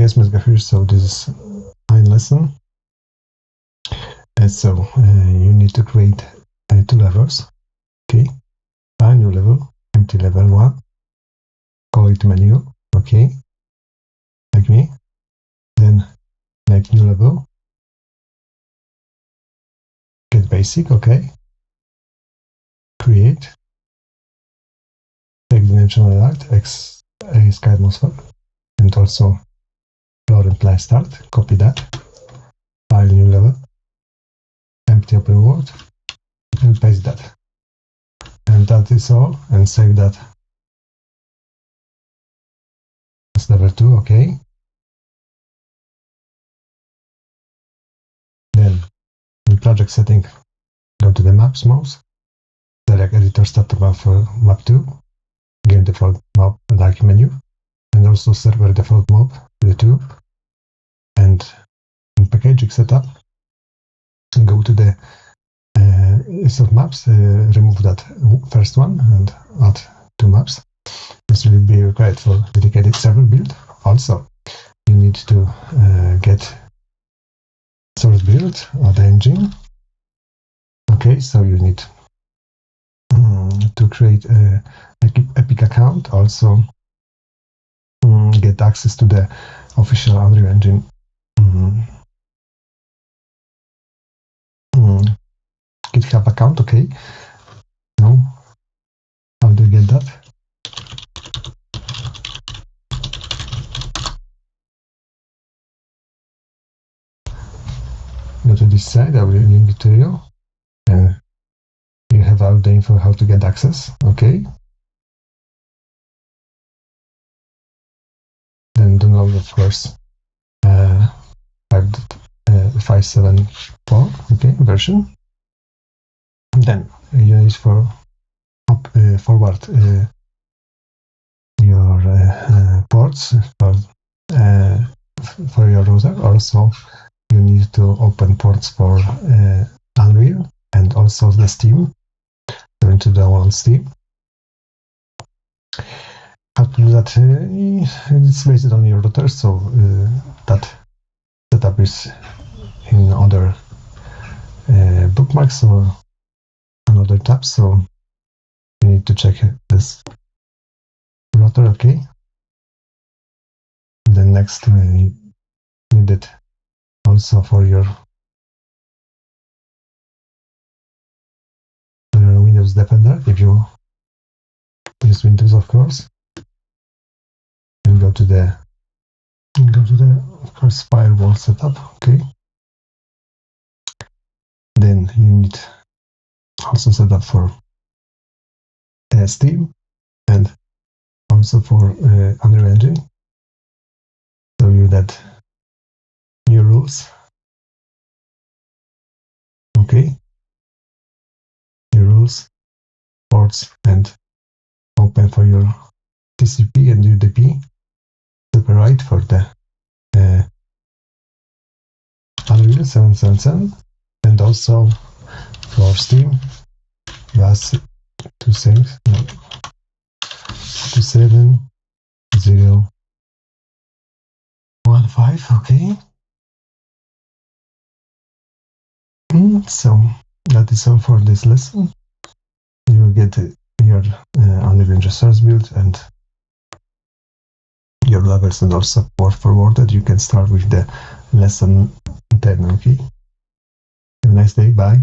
guess so this is fine lesson. So you need to create 2 levels. Okay, a new level, empty level 1. Call it menu. Okay, like me. Then make new level. Get basic. Okay. Create. Take dimensional light, sky atmosphere, and also floor and play start. Copy that. File new level. Empty open world. And paste that. And that is all. And save that as level 2. Okay. Then in project setting, go to the maps mouse. Select editor start map for map 2. Game default map like menu. And also server default map the 2. And in packaging setup, go to the list of maps, remove that first one and add 2 maps. This will be required for dedicated server build. Also, you need to get source build of the engine. Okay, so you need to create an Epic account. Also, get access to the official Unreal Engine GitHub account. Okay, now how do you get that? Go to this side, I will link it to you, and you have all the info how to get access. Okay, then download, of course, 5.7.4 okay version. Then you need for forward your ports for your router. Also, you need to open ports for Unreal and also the Steam. Go into the one Steam. How to do that? It's based on your router, so that setup is in other bookmarks or another tab. So you need to check this router. Okay. Then next we need it also for your Windows Defender, if you use Windows, of course. And go to the of course Firewall setup. Okay. Then you need also set up for Steam and also for Unreal Engine. So you add new rules. Okay. New rules, ports, and open for your TCP and UDP. Separate for the Unreal 777 and also for Steam was 27015. Okay. So that is all for this lesson. You will get your Unreal Engine source build and your levels and also port forwarded. You can start with the lesson 10. Okay. Have a nice day. Bye.